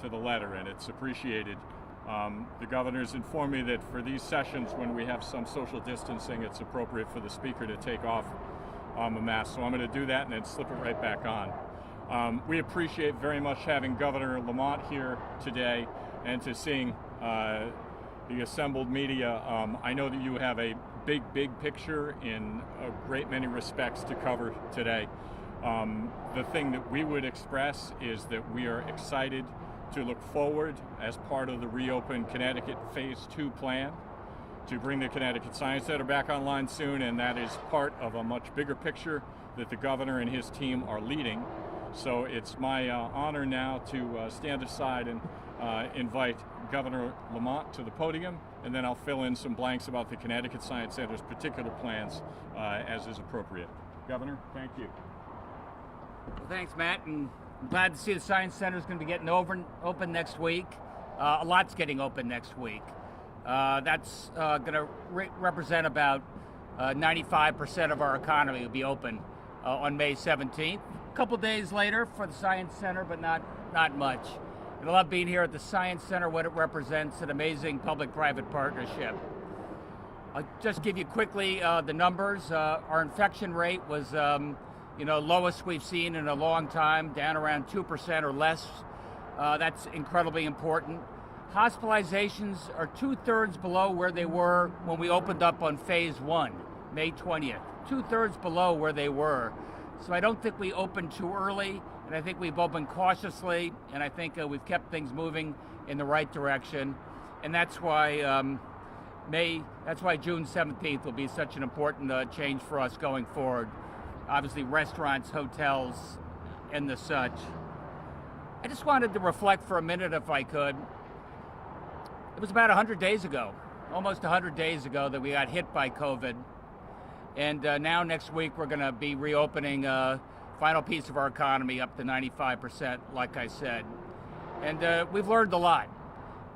to the letter, and it's appreciated. The governor's informed me that for these sessions, when we have some social distancing, it's appropriate for the speaker to take off the mask. So I'm going to do that and then slip it right back on. We appreciate very much having Governor Lamont here today and to seeing the assembled media. I know that you have a big picture in a great many respects to cover today. The thing that we would express is that we are excited to look forward as part of the Reopen Connecticut Phase 2 plan to bring the Connecticut Science Center back online soon, and that is part of a much bigger picture that the governor and his team are leading. So it's my honor now to stand aside and invite Governor Lamont to the podium, and then I'll fill in some blanks about the Connecticut Science Center's particular plans as is appropriate. Governor, thank you. Well, thanks, Matt, and I'm glad to see the Science Center is going to be getting open next week. A lot's getting open next week. That's going to represent about 95% of our economy will be open on May 17th. A couple days later for the Science Center, but not much. And I love being here at the Science Center, what it represents, an amazing public-private partnership. I'll just give you quickly the numbers. Our infection rate was lowest we've seen in a long time, down around 2% or less. That's incredibly important. Hospitalizations are 2/3 below where they were when we opened up on Phase 1, May 20th. 2/3 below where they were. So I don't think we opened too early, and I think we've opened cautiously, and I think we've kept things moving in the right direction. And that's why June 17th will be such an important change for us going forward. Obviously restaurants, hotels, and the such. I just wanted to reflect for a minute, if I could. It was about 100 days ago, almost 100 days ago, that we got hit by COVID. And now next week we're going to be reopening a final piece of our economy up to 95%, like I said. And we've learned a lot.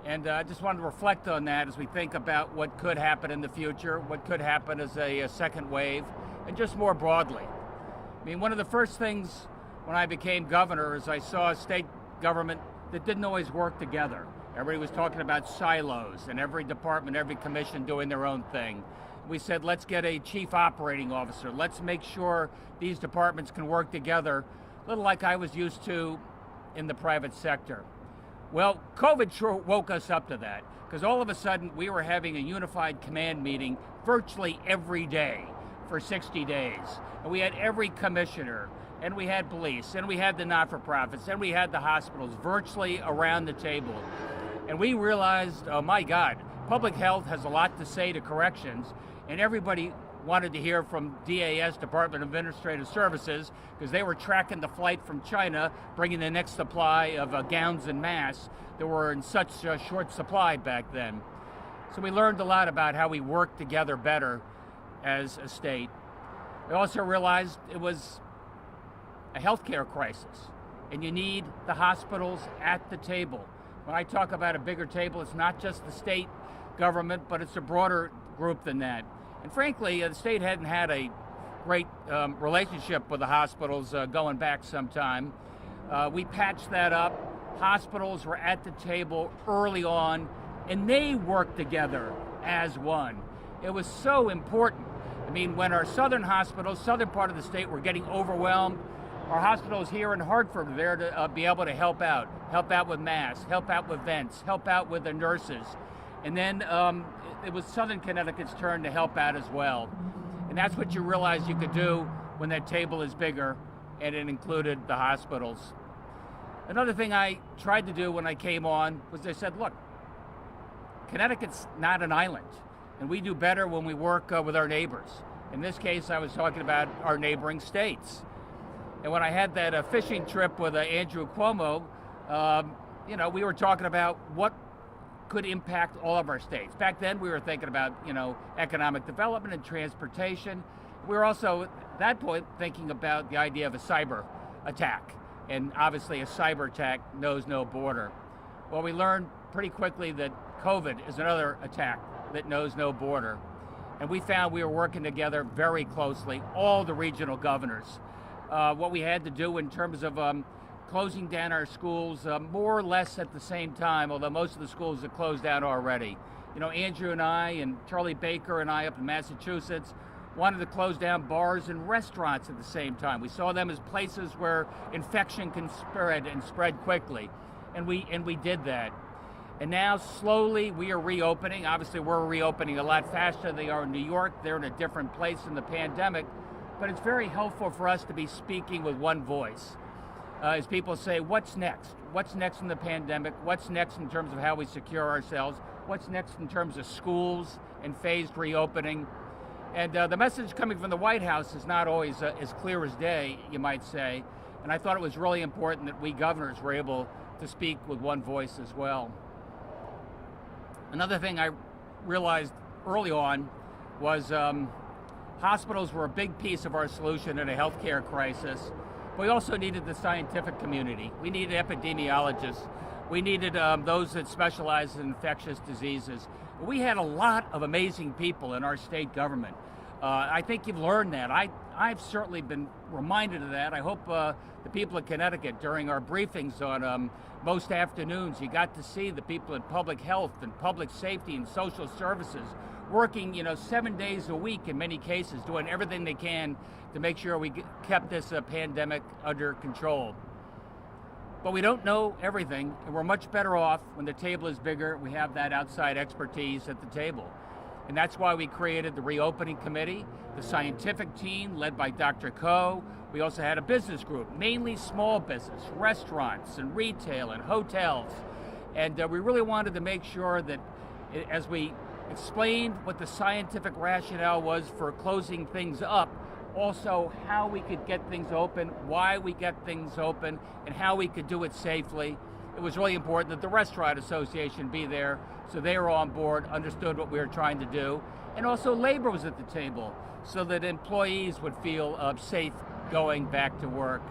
And I just wanted to reflect on that as we think about what could happen in the future, what could happen as a second wave, and just more broadly. I mean, one of the first things when I became governor is I saw a state government that didn't always work together. Everybody was talking about silos and every department, every commission doing their own thing. We said, let's get a chief operating officer. Let's make sure these departments can work together, a little like I was used to in the private sector. Well, COVID sure woke us up to that, because all of a sudden we were having a unified command meeting virtually every day for 60 days. And we had every commissioner, and we had police, and we had the not-for-profits, and we had the hospitals virtually around the table. And we realized, oh my God, public health has a lot to say to corrections, and everybody wanted to hear from DAS, Department of Administrative Services, because they were tracking the flight from China, bringing the next supply of gowns and masks that were in such short supply back then. So we learned a lot about how we work together better as a state. We also realized it was a healthcare crisis, and you need the hospitals at the table. When I talk about a bigger table, it's not just the state government, but it's a broader group than that. And frankly, the state hadn't had a great relationship with the hospitals going back some time. We patched that up. Hospitals were at the table early on, and they worked together as one. It was so important. I mean, when our southern hospitals, southern part of the state, were getting overwhelmed, our hospitals here in Hartford were there to be able to help out with masks, help out with vents, help out with the nurses. And then it was Southern Connecticut's turn to help out as well. And that's what you realize you could do when that table is bigger, and it included the hospitals. Another thing I tried to do when I came on was I said, look, Connecticut's not an island, and we do better when we work with our neighbors. In this case, I was talking about our neighboring states. And when I had that fishing trip with Andrew Cuomo, we were talking about what could impact all of our states. Back then, we were thinking about, economic development and transportation. We were also, at that point, thinking about the idea of a cyber attack. And obviously, a cyber attack knows no border. Well, we learned pretty quickly that COVID is another attack that knows no border. And we found we were working together very closely, all the regional governors. What we had to do in terms of closing down our schools more or less at the same time, although most of the schools have closed down already. You know, Andrew and I and Charlie Baker and I up in Massachusetts wanted to close down bars and restaurants at the same time. We saw them as places where infection can spread and spread quickly. And we did that. And now slowly we are reopening. Obviously we're reopening a lot faster than they are in New York. They're in a different place in the pandemic. But it's very helpful for us to be speaking with one voice. As people say, what's next? What's next in the pandemic? What's next in terms of how we secure ourselves? What's next in terms of schools and phased reopening? And the message coming from the White House is not always as clear as day, you might say. And I thought it was really important that we governors were able to speak with one voice as well. Another thing I realized early on was hospitals were a big piece of our solution in a healthcare crisis. We also needed the scientific community. We needed epidemiologists. We needed those that specialize in infectious diseases. We had a lot of amazing people in our state government. I think you've learned that. I've certainly been reminded of that. I hope the people of Connecticut, during our briefings on most afternoons, you got to see the people in public health and public safety and social services working, 7 days a week in many cases, doing everything they can to make sure we kept this pandemic under control. But we don't know everything, and we're much better off when the table is bigger. We have that outside expertise at the table. And that's why we created the reopening committee, the scientific team led by Dr. Coe. We also had a business group, mainly small business, restaurants and retail and hotels. And we really wanted to make sure that as we explained what the scientific rationale was for closing things up, also how we could get things open, why we get things open, and how we could do it safely. It was really important that the Restaurant Association be there, so they were on board, understood what we were trying to do, and also labor was at the table, so that employees would feel safe going back to work.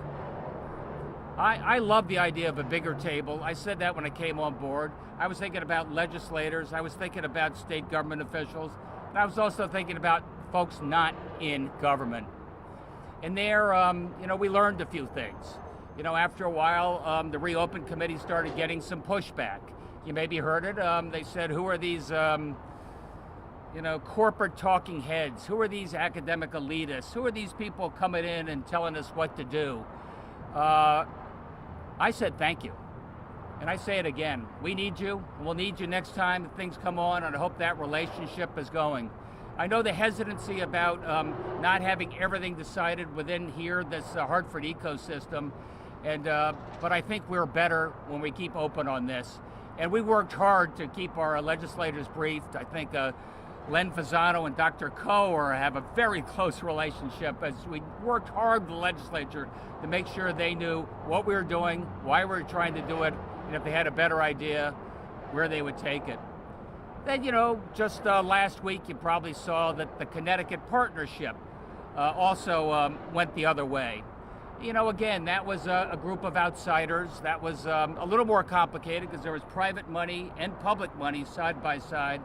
I love the idea of a bigger table. I said that when I came on board. I was thinking about legislators, I was thinking about state government officials, and I was also thinking about folks not in government. And there, we learned a few things. After a while, the Reopen Committee started getting some pushback. You maybe heard it. They said, who are these, corporate talking heads? Who are these academic elitists? Who are these people coming in and telling us what to do? I said, thank you. And I say it again. We need you. We'll need you next time that things come on, and I hope that relationship is going. I know the hesitancy about not having everything decided within here, this Hartford ecosystem, but I think we're better when we keep open on this. And we worked hard to keep our legislators briefed. I think Len Fasano and Dr. Coe have a very close relationship, as we worked hard with the legislature to make sure they knew what we were doing, why we were trying to do it, and if they had a better idea, where they would take it. Then, just last week, you probably saw that the Connecticut Partnership also went the other way. Again, that was a group of outsiders. That was a little more complicated because there was private money and public money side by side.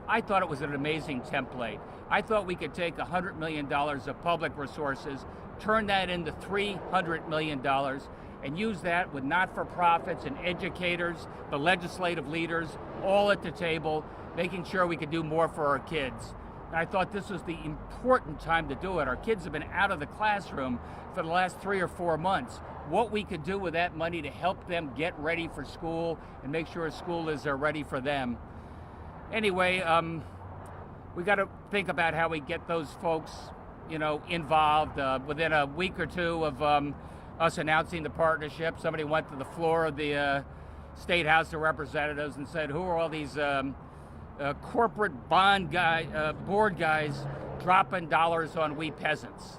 I thought it was an amazing template. I thought we could take $100 million of public resources, turn that into $300 million, and use that with not-for-profits and educators, the legislative leaders, all at the table, making sure we could do more for our kids. And I thought this was the important time to do it. Our kids have been out of the classroom for the last 3 or 4 months. What we could do with that money to help them get ready for school and make sure school is ready for them. Anyway, we got to think about how we get those folks, involved. Within a week or two of us announcing the partnership, somebody went to the floor of the State House of Representatives and said, who are all these corporate board guys dropping dollars on we peasants?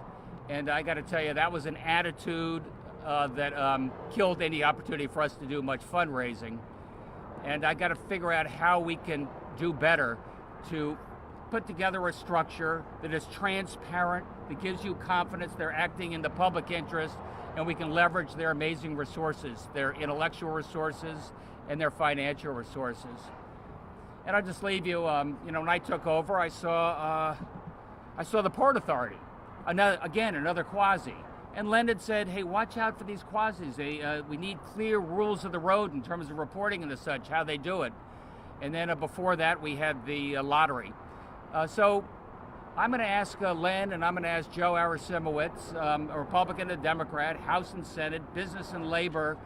And I got to tell you, that was an attitude that killed any opportunity for us to do much fundraising. And I got to figure out how we can do better to put together a structure that is transparent, that gives you confidence they're acting in the public interest, and we can leverage their amazing resources, their intellectual resources and their financial resources. And I'll just leave you, when I took over, I saw the Port Authority, another quasi. And Len had said, hey, watch out for these quasis. We need clear rules of the road in terms of reporting and such, how they do it. And then before that, we had the lottery. So I'm going to ask Len, and I'm going to ask Joe Arasimowicz, a Republican and Democrat, House and Senate, Business and Labor,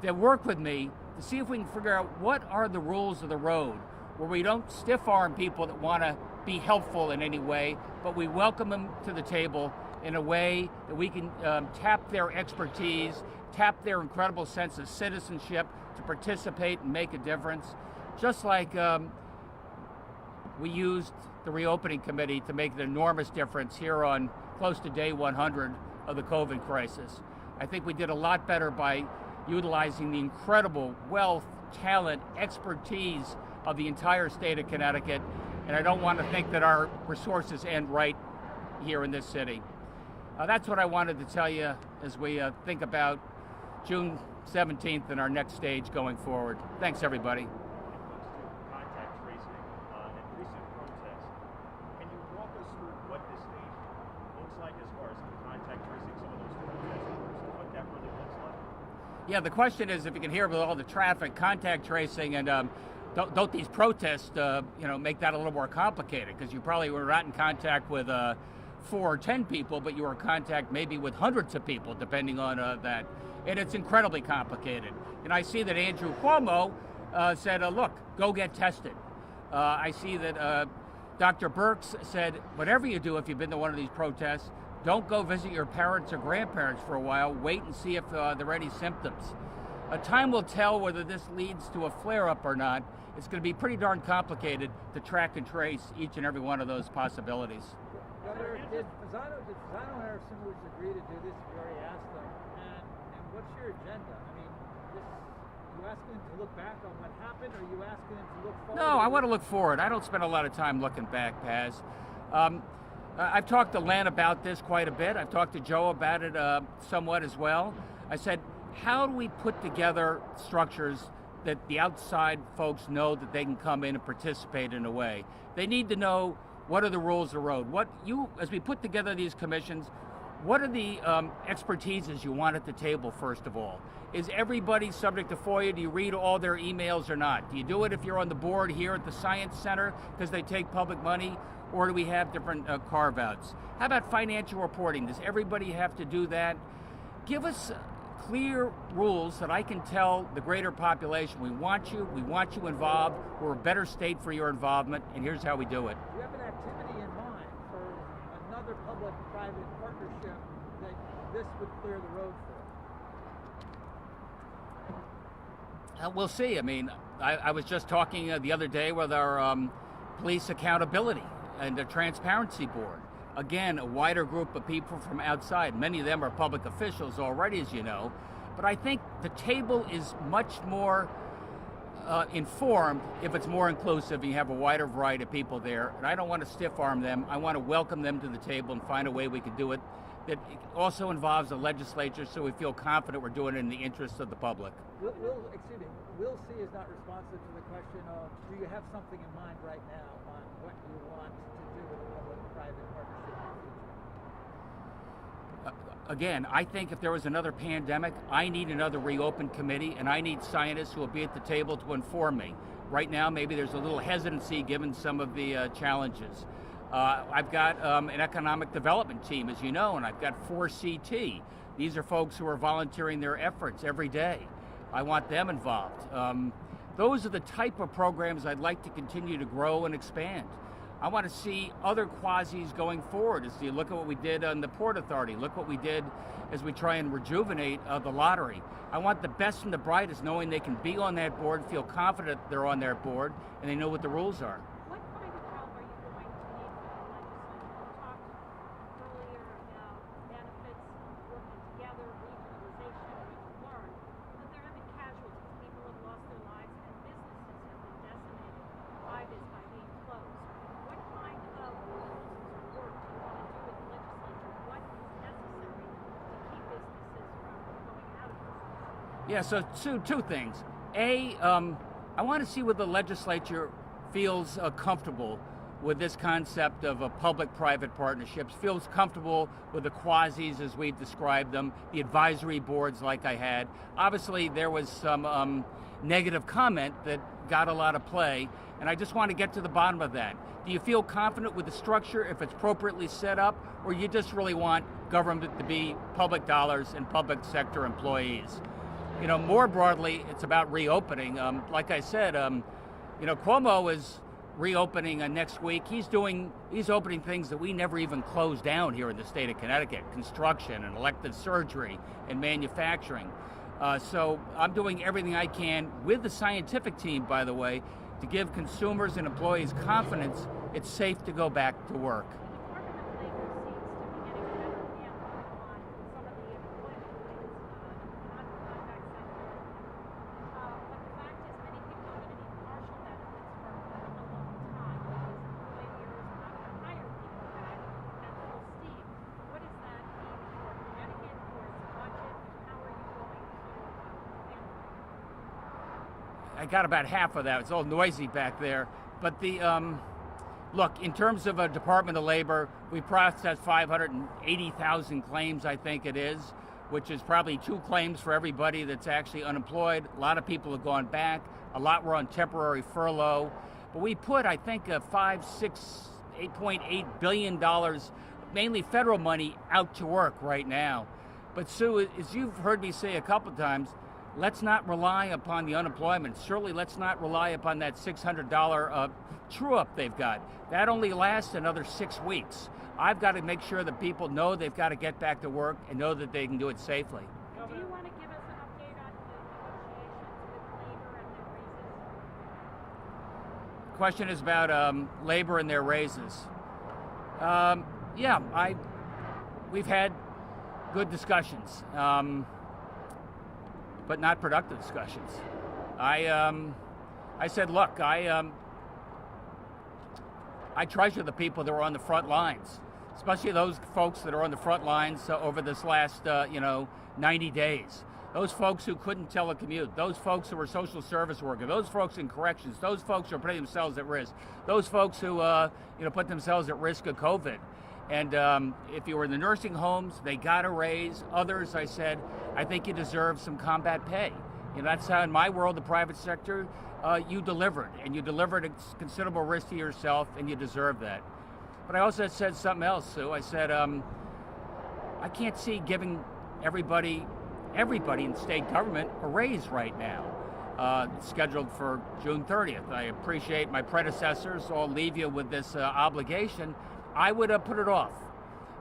to work with me to see if we can figure out what are the rules of the road, where we don't stiff-arm people that want to be helpful in any way, but we welcome them to the table in a way that we can tap their expertise, tap their incredible sense of citizenship to participate and make a difference. Just like we used the reopening committee to make an enormous difference here on close to day 100 of the COVID crisis. I think we did a lot better by utilizing the incredible wealth, talent, expertise of the entire state of Connecticut, and I don't want to think that our resources end right here in this city. That's what I wanted to tell you as we think about June 17th and our next stage going forward. Thanks, everybody. Contact tracing and recent protests. Can you walk us through what this stage looks like as far as contact tracing some of those protesters and what that really looks like? Yeah, the question is, if you can hear with all the traffic, contact tracing, and don't these protests, make that a little more complicated? Because you probably were not in contact with 4 or 10 people, but you were in contact maybe with hundreds of people, depending on that. And it's incredibly complicated. And I see that Andrew Cuomo said, look, go get tested. I see that Dr. Birx said, whatever you do, if you've been to one of these protests, don't go visit your parents or grandparents for a while. Wait and see if there are any symptoms. Time will tell whether this leads to a flare-up or not. It's going to be pretty darn complicated to track and trace each and every one of those possibilities. Governor, did Fasano and Arasimowicz agree to do this? You already asked them. And what's your agenda? I mean, you asking them to look back on what happened, or are you asking them to look forward? No, I want to look forward. I don't spend a lot of time looking back, Paz. I've talked to Len about this quite a bit. I've talked to Joe about it somewhat as well. I said, how do we put together structures that the outside folks know that they can come in and participate in a way? They need to know what are the rules of the road. As we put together these commissions, what are the expertises you want at the table, first of all? Is everybody subject to FOIA? Do you read all their emails or not? Do you do it if you're on the board here at the Science Center because they take public money? Or do we have different carve-outs? How about financial reporting? Does everybody have to do that? Give us clear rules that I can tell the greater population, we want you involved, we're a better state for your involvement, and here's how we do it. Do you have an activity in mind for another public-private partnership that this would clear the road for? We'll see. I mean, I was just talking the other day with our police accountability and the transparency board. Again, a wider group of people from outside. Many of them are public officials already, as you know. But I think the table is much more informed if it's more inclusive and you have a wider variety of people there. And I don't want to stiff-arm them. I want to welcome them to the table and find a way we can do it that also involves the legislature so we feel confident we're doing it in the interest of the public. We'll see is not responsive to the question of, do you have something in mind right now on what you want to do with a public-private partnership in the future? Again, I think if there was another pandemic, I need another reopen committee, and I need scientists who will be at the table to inform me. Right now, maybe there's a little hesitancy given some of the challenges. I've got an economic development team, as you know, and I've got 4CT. These are folks who are volunteering their efforts every day. I want them involved. Those are the type of programs I'd like to continue to grow and expand. I want to see other quasis going forward. As you look at what we did on the Port Authority, look what we did as we try and rejuvenate the lottery. I want the best and the brightest knowing they can be on that board, feel confident they're on their board, and they know what the rules are. What kind of help are you going to need from the legislature? You talked earlier about benefits, working together, regionalization, we can learn, but there have been casualties. People have lost their lives and businesses have been decimated by this, by being closed. What kind of rules or work do you want to do with the legislature? What is necessary to keep businesses from going out of business? Yeah, so two things. A, I want to see whether the legislature feels comfortable with this concept of public-private partnerships, feels comfortable with the quasis as we've described them, the advisory boards like I had. Obviously, there was some negative comment that got a lot of play, and I just want to get to the bottom of that. Do you feel confident with the structure if it's appropriately set up, or you just really want government to be public dollars and public sector employees? You know, more broadly, it's about reopening. Like I said, you know, Cuomo is reopening next week. He's opening things that we never even closed down here in the state of Connecticut: construction and elective surgery and manufacturing. So I'm doing everything I can with the scientific team, by the way, to give consumers and employees confidence it's safe to go back to work. The Department of Labor seems to be getting a better handle on some of the employment-related non-contact sector. But the fact is, many people are going to need partial benefits for a long time because employers are not going to hire people back at full steam. What does that mean for Connecticut, for its budget? How are you going to handle it? I got about half of that. It's all noisy back there. But the look, in terms of a Department of Labor, we processed 580,000 claims, I think it is, which is probably 2 claims for everybody that's actually unemployed. A lot of people have gone back. A lot were on temporary furlough. But we put, I think, $8.8 billion, mainly federal money, out to work right now. But Sue, as you've heard me say a couple of times, let's not rely upon the unemployment. Certainly, let's not rely upon that $600 true-up they've got. That only lasts another 6 weeks. I've got to make sure that people know they've got to get back to work and know that they can do it safely. Do you want to give us an update on the negotiations with labor and their raises? The question is about labor and their raises. We've had good discussions. But not productive discussions. I said, look, I treasure the people that are on the front lines, especially those folks that are on the front lines over this last, 90 days. Those folks who couldn't telecommute, those folks who were social service workers, those folks in corrections, those folks who are putting themselves at risk, those folks who, put themselves at risk of COVID. And if you were in the nursing homes, they got a raise. Others, I said, I think you deserve some combat pay. You know, that's how in my world, the private sector, you delivered. And you delivered at considerable risk to yourself, and you deserve that. But I also said something else, Sue. I said, I can't see giving everybody in state government a raise right now. It's scheduled for June 30th. I appreciate my predecessors all leave you with this obligation. I would put it off,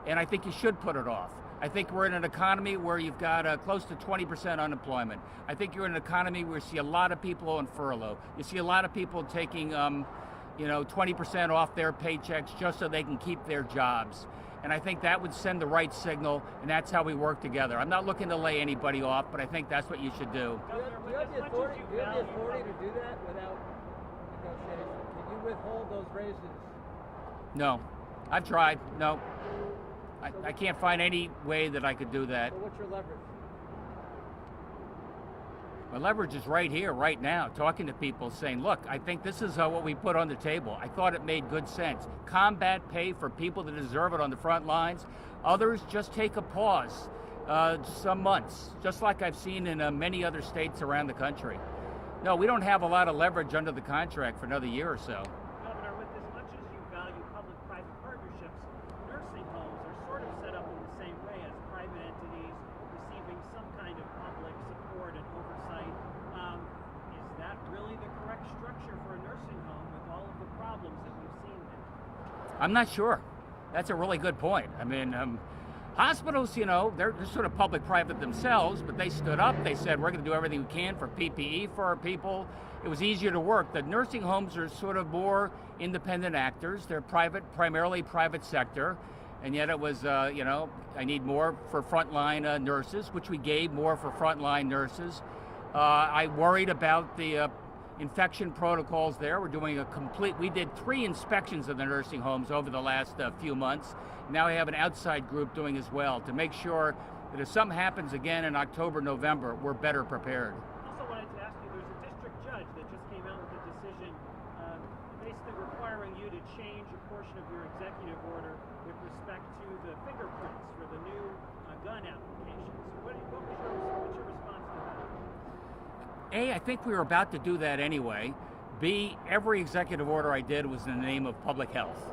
and I think you should put it off. I think we're in an economy where you've got close to 20% unemployment. I think you're in an economy where you see a lot of people on furlough. You see a lot of people taking, 20% off their paychecks just so they can keep their jobs. And I think that would send the right signal, and that's how we work together. I'm not looking to lay anybody off, but I think that's what you should do. Do you have the authority to do that without negotiation? Can you withhold those raises? No. I've tried. No. I can't find any way that I could do that. So what's your leverage? My leverage is right here, right now, talking to people saying, look, I think this is what we put on the table. I thought it made good sense. Combat pay for people that deserve it on the front lines. Others just take a pause, some months, just like I've seen in many other states around the country. No, we don't have a lot of leverage under the contract for another year or so. Governor, with as much as you value public-private partnerships, nursing homes are sort of set up in the same way as private entities receiving some kind of public support and oversight. Is that really the correct structure for a nursing home with all of the problems that we've seen there? I'm not sure. That's a really good point. I mean, hospitals, they're sort of public-private themselves, but they stood up. They said, we're going to do everything we can for PPE for our people. It was easier to work. The nursing homes are sort of more independent actors. They're primarily private sector. And yet it was, I need more for frontline nurses, which we gave more for frontline nurses. I worried about the infection protocols there. We did 3 inspections of the nursing homes over the last few months. Now we have an outside group doing as well to make sure that if something happens again in October, November, we're better prepared. Also wanted to ask you, there's a district judge that just came out with a decision basically requiring you to change a portion of your executive order with respect to the fingerprints for the new gun applications. What's your response to that? A, I think we were about to do that anyway. B, every executive order I did was in the name of public health.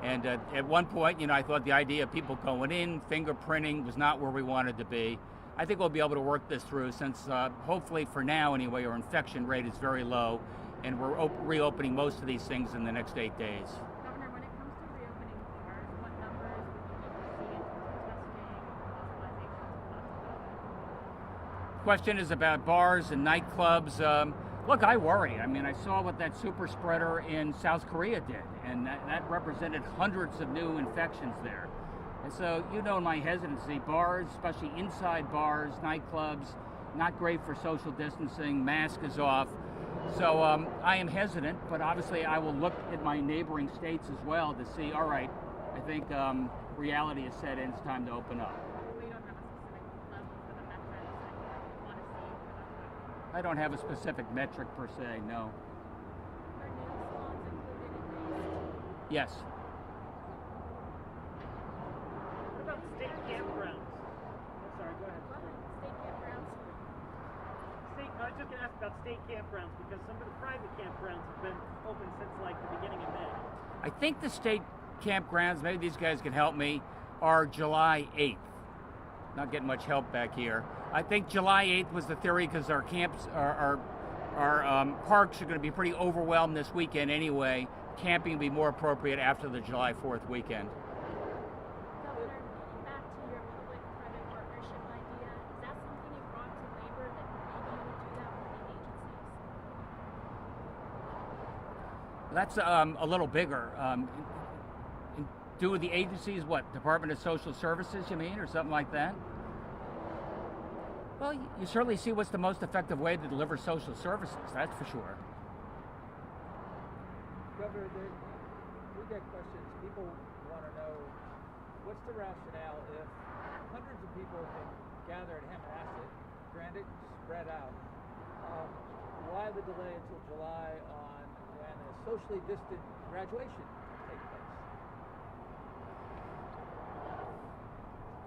And at one point, I thought the idea of people going in, fingerprinting was not where we wanted to be. I think we'll be able to work this through since hopefully for now anyway, our infection rate is very low and we're reopening most of these things in the next 8 days. Governor, when it comes to reopening bars, what numbers would you need to see in terms of testing, hospitalizations, Question is about bars and nightclubs. Look, I worry. I mean, I saw what that super spreader in South Korea did, and that represented hundreds of new infections there. And so, my hesitancy, bars, especially inside bars, nightclubs, not great for social distancing, mask is off. So I am hesitant, but obviously I will look at my neighboring states as well to see, all right, I think reality is set in, it's time to open up. we don't have a specific level for the metrics that you want to see for that? I don't have a specific metric per se, no. Are nail salons included in these? Yes. What about state campgrounds? Oh, sorry, go ahead. State campgrounds? I was just going to ask about state campgrounds because some of the private campgrounds have been open since like the beginning of May. I think the state campgrounds, maybe these guys can help me, are July 8th. Not getting much help back here. I think July 8th was the theory because our camps, our parks are going to be pretty overwhelmed this weekend anyway. Camping will be more appropriate after the July 4th weekend. Governor, back to your public-private partnership idea, is that something you brought to labor that maybe you would do that with the agencies? That's a little bigger. Do with the agencies, what, Department of Social Services, you mean, or something like that? Well, you certainly see what's the most effective way to deliver social services, that's for sure. Governor, we get questions. People want to know what's the rationale if hundreds of people can gather at Hammonasset, granted spread out. Why the delay until July on when a socially distant graduation takes place?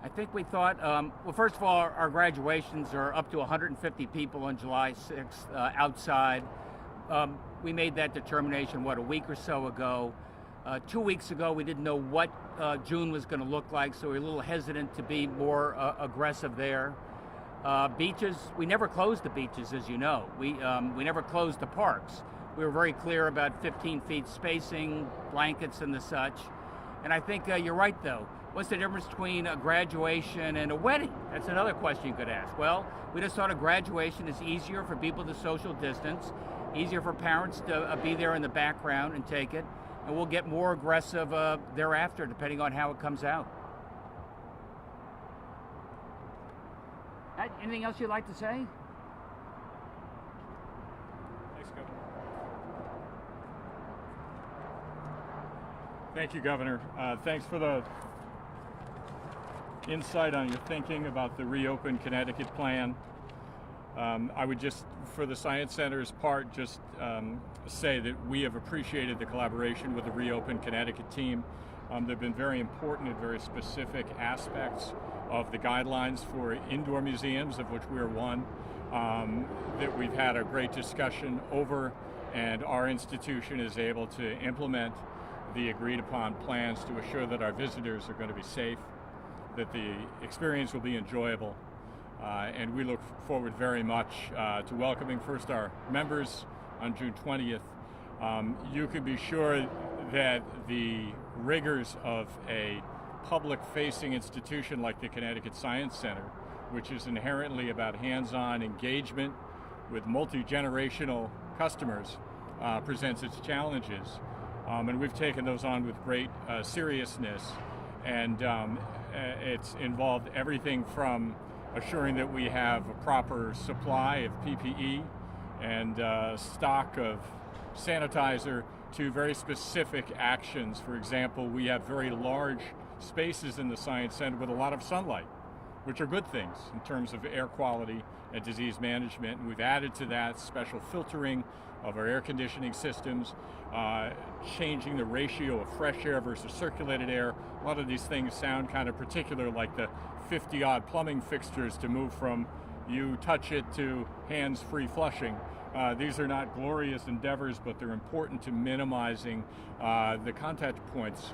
I think we thought, well, first of all, our graduations are up to 150 people on July 6th outside. We made that determination, a week or so ago. 2 weeks ago, we didn't know what June was going to look like, so we were a little hesitant to be more aggressive there. Beaches, we never closed the beaches, as you know. We never closed the parks. We were very clear about 15 feet spacing, blankets and the such. And I think you're right, though. What's the difference between a graduation and a wedding? That's another question you could ask. Well, we just thought a graduation is easier for people to social distance, easier for parents to be there in the background and take it, and we'll get more aggressive thereafter, depending on how it comes out. Anything else you'd like to say? Thanks, Governor. Thank you, Governor. Thanks for the insight on your thinking about the Reopen Connecticut plan. I would just, for the Science Center's part, just say that we have appreciated the collaboration with the Reopen Connecticut team. There have been very important and very specific aspects of the guidelines for indoor museums, of which we're one, that we've had a great discussion over, and our institution is able to implement the agreed upon plans to assure that our visitors are going to be safe, that the experience will be enjoyable, and we look forward very much to welcoming first our members on June 20th. You can be sure that the rigors of a public-facing institution like the Connecticut Science Center, which is inherently about hands-on engagement with multi-generational customers, presents its challenges. And we've taken those on with great seriousness, and it's involved everything from assuring that we have a proper supply of PPE and stock of sanitizer to very specific actions. For example, we have very large spaces in the Science Center with a lot of sunlight, which are good things in terms of air quality and disease management. And we've added to that special filtering of our air conditioning systems, changing the ratio of fresh air versus circulated air. A lot of these things sound kind of particular, like the 50-odd plumbing fixtures to move from you touch it to hands-free flushing. These are not glorious endeavors, but they're important to minimizing the contact points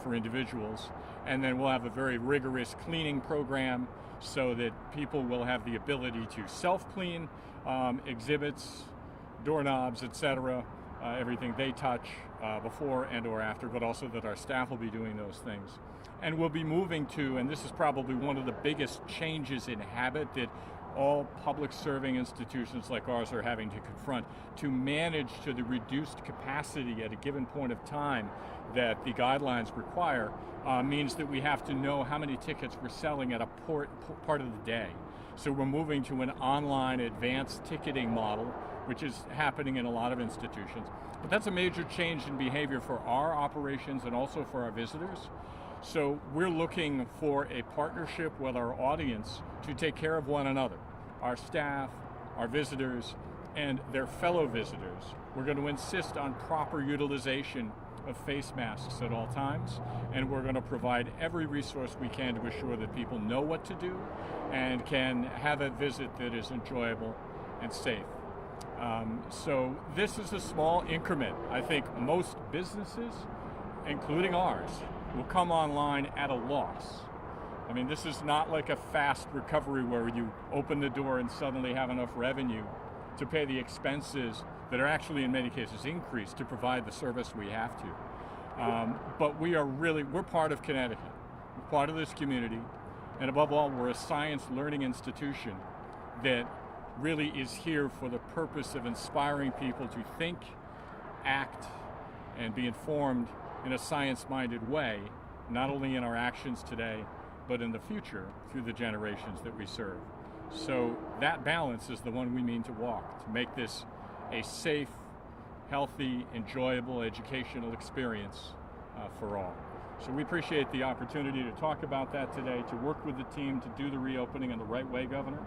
for individuals. And then we'll have a very rigorous cleaning program so that people will have the ability to self-clean exhibits, doorknobs, etc., everything they touch before and or after, but also that our staff will be doing those things. And we'll be moving to, and this is probably one of the biggest changes in habit that all public serving institutions like ours are having to confront, to manage to the reduced capacity at a given point of time that the guidelines require, means that we have to know how many tickets we're selling at a part of the day. So we're moving to an online advanced ticketing model, which is happening in a lot of institutions. But that's a major change in behavior for our operations and also for our visitors. So we're looking for a partnership with our audience to take care of one another, our staff, our visitors, and their fellow visitors. We're going to insist on proper utilization of face masks at all times, and we're going to provide every resource we can to assure that people know what to do and can have a visit that is enjoyable and safe. So this is a small increment. I think most businesses, including ours, will come online at a loss. I mean, this is not like a fast recovery where you open the door and suddenly have enough revenue to pay the expenses that are actually in many cases increased to provide the service we have to. But we're part of Connecticut. We're part of this community. And above all, we're a science learning institution that really is here for the purpose of inspiring people to think, act, and be informed in a science-minded way, not only in our actions today, but in the future through the generations that we serve. So that balance is the one we mean to walk, to make this a safe, healthy, enjoyable, educational experience for all. So we appreciate the opportunity to talk about that today, to work with the team to do the reopening in the right way, Governor.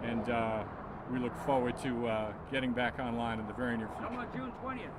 And we look forward to getting back online in the very near future. June 20th.